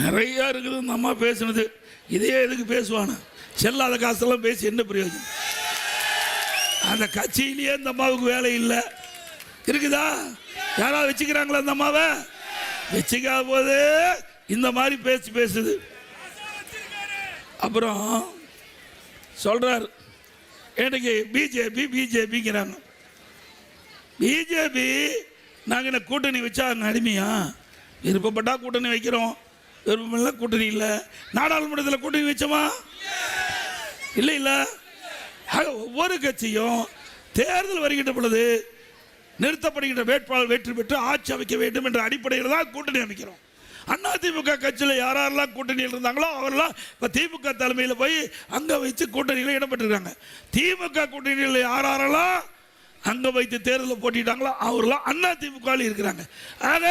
நிறையா இருக்குது. இந்த அம்மா பேசுனது இதே எதுக்கு பேசுவானு செல்லாத காசெல்லாம் பேசி என்ன பிரயோஜனம்? அந்த கட்சியிலேயே இந்த அம்மாவுக்கு வேலை இல்லை இருக்குதா? யாராவது வச்சுக்கிறாங்களா அந்த அம்மாவை? வச்சுக்காத போது இந்த மாதிரி பேசுது. அப்புறம் சொல்றார் எனக்கு பிஜேபிங்கிறாங்க. பிஜேபி நாங்கள் என்ன கூட்டணி வச்சா அங்கே அடிமையா? விருப்பப்பட்டா கூட்டணி வைக்கிறோம், விருப்பமில்லை கூட்டணி இல்லை. நாடாளுமன்றத்தில் கூட்டணி வச்சோமா? இல்லை. ஒவ்வொரு கட்சியும் தேர்தல் வருகின்ற பொழுது நிறுத்தப்படுகின்ற வேட்பாளர் வெற்றி பெற்று ஆட்சி அமைக்க வேண்டும் என்ற அடிப்படையில் தான் கூட்டணி அமைக்கிறோம். அண்ணா திமுக கட்சியில் யாரெல்லாம் கூட்டணியில் இருந்தாங்களோ அவரெல்லாம் இப்போ திமுக தலைமையில் போய் அங்கே வைத்து கூட்டணியில் இடம்பெற்றிருக்காங்க. திமுக கூட்டணியில் யாரெல்லாம் அங்கே வைத்து தேர்தலில் போட்டிட்டாங்களோ அவரெல்லாம் அண்ணா திமுகவில் இருக்கிறாங்க. ஆக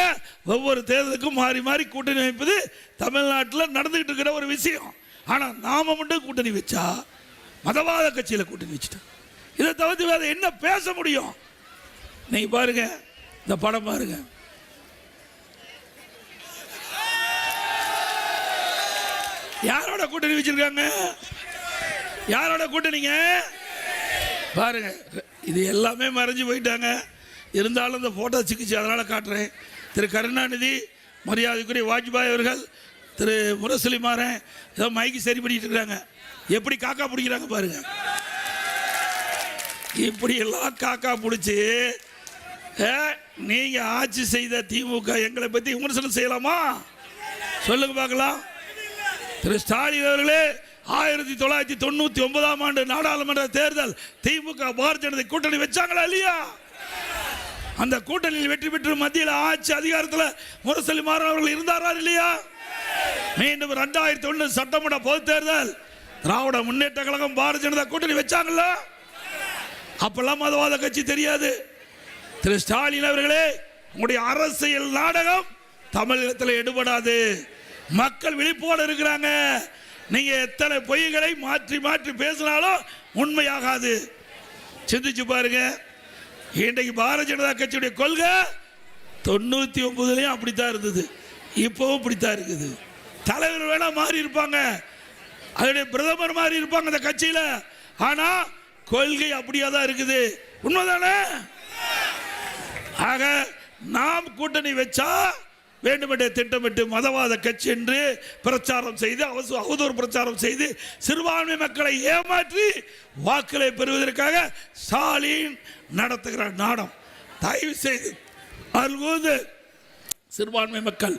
ஒவ்வொரு தேர்தலுக்கும் மாறி மாறி கூட்டணி அமைப்பது தமிழ்நாட்டில் நடந்துகிட்டு இருக்கிற ஒரு விஷயம். ஆனால் நாம மட்டும் கூட்டணி வச்சா மதவாத கட்சியில் கூட்டணி வச்சுட்டோம். இதை தவிர்த்து வேறு என்ன பேச முடியும்? நீங்க பாருங்க, இந்த படம் பாருங்க. யாரோட கூட்டணி வச்சிருக்காங்க? யாரோட கூட்டணிங்க பாருங்க. இது எல்லாமே மறைஞ்சு போயிட்டாங்க. இருந்தாலும் இந்த போட்டோ சிக்கிச்சு, அதனால காட்டுறேன். திரு கருணாநிதி, மரியாதைக்குரிய வாஜ்பாய் அவர்கள், திரு முரசொலிமாறன் ஏதோ மைக்கு சரி பண்ணிட்டு இருக்காங்க. எப்படி காக்கா பிடிக்கிறாங்க பாருங்க. இப்படி எல்லாம் காக்கா பிடிச்சி நீங்க ஆட்சி செய்த திமுக எங்களை பத்தி விமர்சனம் செய்யலாமா? சொல்லுங்க பார்க்கலாம். திரு ஸ்டாலின் அவர்களே 1999ஆம் ஆண்டு நாடாளுமன்ற தேர்தல் திமுக பாரதிய ஜனதா கூட்டணி வச்சாங்களா இல்லையா? அந்த கூட்டணியில் வெற்றி பெற்று மத்தியில் ஆட்சி அதிகாரத்தில் முரசொலிமாறன் அவர்கள் இருந்தாரா இல்லையா? மீண்டும் 2001 சட்டமன்ற பொது தேர்தல் திராவிட முன்னேற்ற கழகம் பாரதிய ஜனதா கூட்டணி வச்சாங்கல்ல? அப்பெல்லாம் மதவாத கட்சி தெரியாது. திரு ஸ்டாலின் அவர்களே, உங்களுடைய அரசியல் நாடகம் தமிழகத்தில் எடுபடாது. மக்கள் விழிப்போடு இருக்கிறாங்க. நீங்க எத்தனை பொய்களை மாற்றி மாற்றி பேசினாலும் உண்மையாகாது. சிந்திச்சு பாருங்க. இன்றைக்கு பாரதிய ஜனதா கட்சியுடைய கொள்கை 99லயும் அப்படித்தான் இருந்தது, இப்பவும் அப்படித்தான் இருக்குது. தலைவர் வேணா மாறி இருப்பாங்க, அதனுடைய பிரதமர் மாறி இருப்பாங்க அந்த கட்சியில, ஆனா கொள்கை அப்படியே தான் இருக்குது. உண்மைதானே? ஆக நாம் கூட்டணி வச்சா வேண்டுமென்றே திட்டமிட்டு மதவாத கட்சி என்று பிரச்சாரம் செய்து அவதூறு பிரச்சாரம் செய்து சிறுபான்மை மக்களை ஏமாற்றி வாக்களை பெறுவதற்காக ஸ்டாலின் நடத்துகிற நாடம். தயவு செய்து அல்கூது சிறுபான்மை மக்கள்,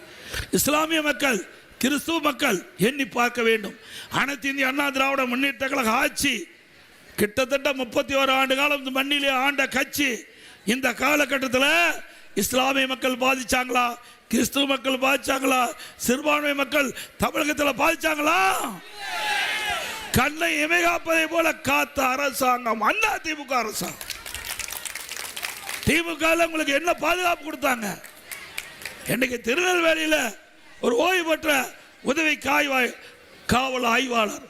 இஸ்லாமிய மக்கள், கிறிஸ்துவ மக்கள் எண்ணி பார்க்க வேண்டும். அனைத்து இந்திய அண்ணா திராவிட முன்னேற்ற கழக ஆட்சி கிட்டத்தட்ட 31 ஆண்டு காலம் இந்த மண்ணிலே ஆண்ட கட்சி. இந்த காலகட்டத்தில் இஸ்லாமிய மக்கள் பாதிச்சாங்களா? கிறிஸ்துவ மக்கள் பாதிச்சாங்களா? சிறுபான்மை மக்கள் தமிழகத்தில் பாதிச்சாங்களா? கண்ணை இமைகாப்பதை போல காத்த அரசாங்கம் அண்ணா திமுக அரசாங்கம். திமுக உங்களுக்கு என்ன பாதுகாப்பு கொடுத்தாங்க? இன்னைக்கு திருநெல்வேலியில் ஒரு ஓய்வு பெற்ற உதவி காவல் ஆய்வாளர்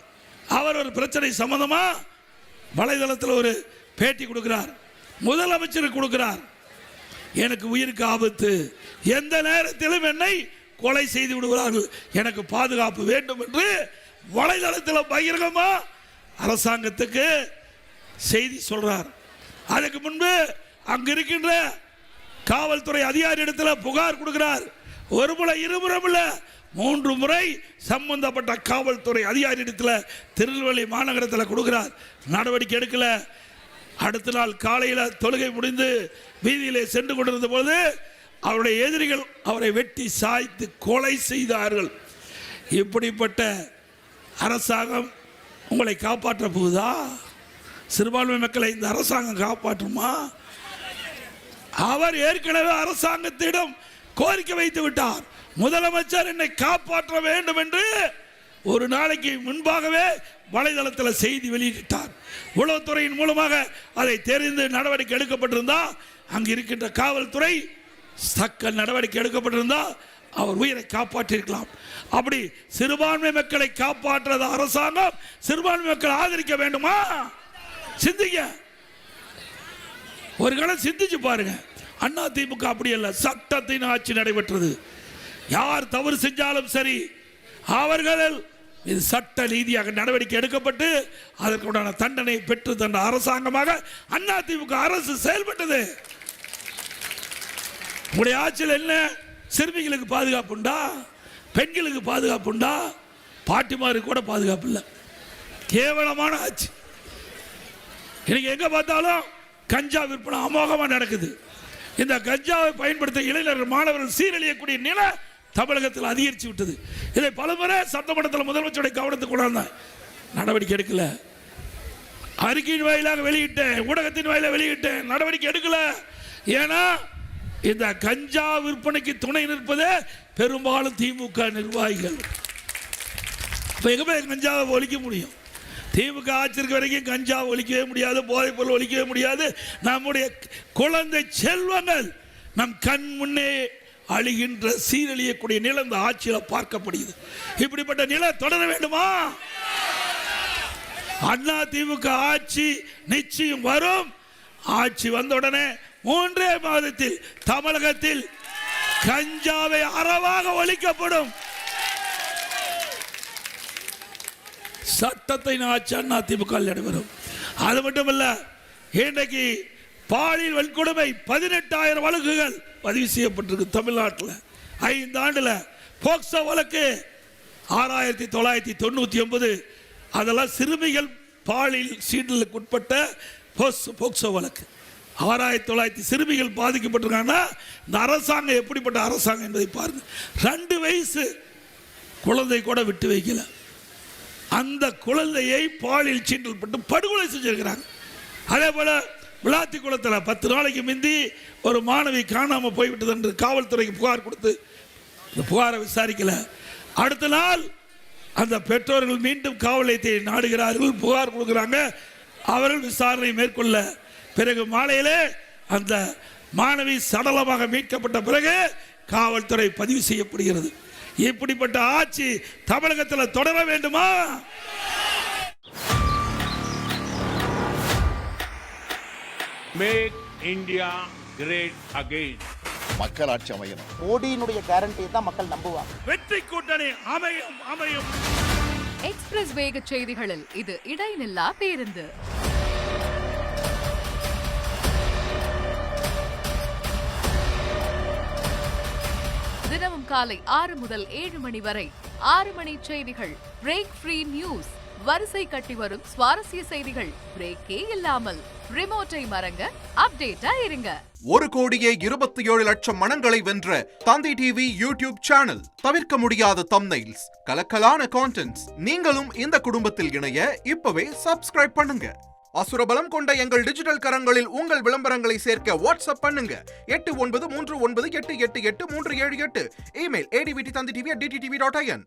அவர் ஒரு பிரச்சனை சம்பந்தமா வலைதளத்தில் ஒரு பேட்டி கொடுக்கிறார். முதலமைச்சருக்கு கொடுக்கிறார். எனக்கு உயிருக்கு ஆபத்து, எந்த நேரத்திலும் என்னை கொலை செய்து விடுகிறார்கள், எனக்கு பாதுகாப்பு வேண்டும் என்று வலைதளத்தில் பகிரங்கமா அரசாங்கத்துக்கு செய்தி சொல்றார். அதுக்கு முன்பு அங்கு இருக்கின்ற காவல்துறை அதிகாரி இடத்துல புகார் கொடுக்கிறார். ஒரு முறை, இருமுறை இல்ல, 3 முறை சம்பந்தப்பட்ட காவல்துறை அதிகாரி இடத்துல திருநெல்வேலி மாநகரத்தில் கொடுக்கிறார். நடவடிக்கை எடுக்கல. அடுத்த நாள் காலையில் தொழுகை முடிந்து வீதியிலே சென்று கொண்டிருந்த போது அவருடைய எதிரிகள் அவரை வெட்டி சாய்த்து கொலை செய்தார்கள். இப்படிப்பட்ட அரசாங்கம் உங்களை காப்பாற்ற போகுதா? சிறுபான்மை மக்களை இந்த அரசாங்கம் காப்பாற்றுமா? அவர் ஏற்கனவே அரசாங்கத்திடம் கோரிக்கை வைத்து விட்டார். முதலமைச்சர் என்னை காப்பாற்ற வேண்டும் என்று ஒரு நாளைக்கு முன்பாகவே வலைதளத்தில் செய்தி வெளியிட்டார். உளவுத்துறையின் மூலமாக அதை தெரிந்து நடவடிக்கை எடுக்கப்பட்டிருந்தா, அங்கு இருக்கின்ற காவல்துறை தக்க நடவடிக்கை எடுக்கப்பட்டிருந்தா அவர் உயிரை காப்பாற்றிருக்கலாம். அப்படி சிறுபான்மை மக்களை காப்பாற்றாத அரசாங்கம் சிறுபான்மை மக்களை ஆதரிக்க வேண்டுமா? சிந்திங்க, ஒரு காலம் சிந்திச்சு பாருங்க. அண்ணா திமுக அப்படி அல்ல, சட்டத்தின் ஆட்சி நடைபெற்றது. யார் தவறு செஞ்சாலும் சரி அவர்கள் இது சட்ட ரீதியாக நடவடிக்கை எடுக்கப்பட்டு அதற்குண்டான தண்டனை பெற்று தந்த அரசாங்கமாக அதிமுக அரசு செயல்பட்டது. உங்களுடைய ஆட்சியில் என்ன சிறுமிகளுக்கு பாதுகாப்பு உண்டா? பெண்களுக்கு பாதுகாப்பு உண்டா? பாட்டிமாருக்கு கூட பாதுகாப்பு இல்லை. கேவலமான ஆட்சி. இன்னைக்கு எங்க பார்த்தாலும் கஞ்சா விற்பனை அமோகமாக நடக்குது. இந்த கஞ்சாவை பயன்படுத்த இளைஞர்கள் மாணவர்கள் சீரழியக்கூடிய நிலை தமிழகத்தில் அதிகரித்து விட்டது. இதை பலமுறை சட்டமன்றத்தில் முதலமைச்சருடைய கவனத்துக்கு கொண்டாந்தார், நடவடிக்கை எடுக்கல. அறிக்கையின் வாயிலாக வெளியிட்டேன், ஊடகத்தின் வாயிலாக வெளியிட்டேன், நடவடிக்கை எடுக்கல. ஏன்னா இந்த கஞ்சா விற்பனைக்கு துணை நிற்பதே பெரும்பாலும் திமுக நிர்வாகிகள். இப்போ எங்கே கஞ்சாவை ஒழிக்க முடியும்? திமுக ஆட்சிக்கு வரைக்கும் கஞ்சாவை ஒழிக்கவே முடியாது, போதைப் பொருள் ஒழிக்கவே முடியாது. நம்முடைய குழந்தை செல்வங்கள் நம் கண் முன்னே அழிகின்ற சீரழியக்கூடிய நிலை இந்த ஆட்சியில் பார்க்கப்படுகிறது. இப்படிப்பட்ட நிலை தொடர வேண்டுமா? அண்ணா திமுக ஆட்சி நிச்சயம் வரும். ஆட்சி வந்தவுடனே 3 மாதத்தில் தமிழகத்தில் கஞ்சாவை அறவாக ஒழிக்கப்படும். சட்டத்தை ஆட்சி அண்ணா திமுக நடைபெறும். அது மட்டுமல்ல, இன்றைக்கு பாலியல் வன்கொடுமை 18,000 வழக்குகள் பதிவு செய்யப்பட்டிருக்கு தமிழ்நாட்டில். 5 ஆண்டுல போக்சோ வழக்கு 6,999. அதெல்லாம் சிறுமிகள் பாலியல் சீண்டலுக்கு உட்பட்ட போக்சோ வழக்கு. 6,900 சிறுமிகள் பாதிக்கப்பட்டிருக்காங்கன்னா இந்த அரசாங்கம் எப்படிப்பட்ட அரசாங்கம் என்பதை பாருங்க. 2 வயசு குழந்தை கூட விட்டு வைக்கல. அந்த குழந்தையை பாலியல் சீண்டல் பட்டு படுகொலை செஞ்சிருக்கிறாங்க. அதே போல விளாத்தி குளத்தில் 10 நாளைக்கு முந்தி ஒரு மாணவி காணாமல் போய்விட்டது என்று காவல்துறைக்கு புகார் கொடுத்து இந்த புகாரை விசாரிக்கல. அடுத்த நாள் அந்த பெற்றோர்கள் மீண்டும் காவல் நிலையத்தை நாடுகிறார்கள், புகார் கொடுக்குறாங்க. அவர்கள் விசாரணை மேற்கொள்ள பிறகு மாலையிலே அந்த மாணவி சடலமாக மீட்கப்பட்ட பிறகு காவல்துறை பதிவு செய்யப்படுகிறது. இப்படிப்பட்ட ஆட்சி தமிழகத்தில் தொடர வேண்டுமா? Make India great again. மக்கள் ஆட்சி அமையணும். மோடியினுடைய கேரண்டியை தான் மக்கள் நம்புவாங்க. வெற்றி கூட்டணி அமையும். எக்ஸ்பிரஸ் வேக செய்திகளில் இது இடைநில்லா பேருந்து. தினமும் காலை 6 முதல் 7 மணி வரை 6 மணி செய்திகள், பிரேக் ஃப்ரீ நியூஸ், வரிசை கட்டி வரும் சுவாரஸ்ய செய்திகள், பிரேக்கே இல்லாமல். ரிமோட்டை மறங்க, அப்டேட்டா இருங்க. 1,27,00,000 மனங்களை வென்ற தந்தி டிவி யூடியூப் சேனல். தவிர்க்க முடியாத தம்ப்நெயில்ஸ், கலக்கலான கான்டென்ட்ஸ். நீங்களும் இந்த குடும்பத்தில் இணைய இப்பவே சப்ஸ்கிரைப் பண்ணுங்க. அசுரபலம் கொண்ட எங்கள் டிஜிட்டல் கரங்களில் உங்கள் விளம்பரங்களை சேர்க்க வாட்ஸ்அப் பண்ணுங்க. 8939888378. Email advtthanditv@dttv.in.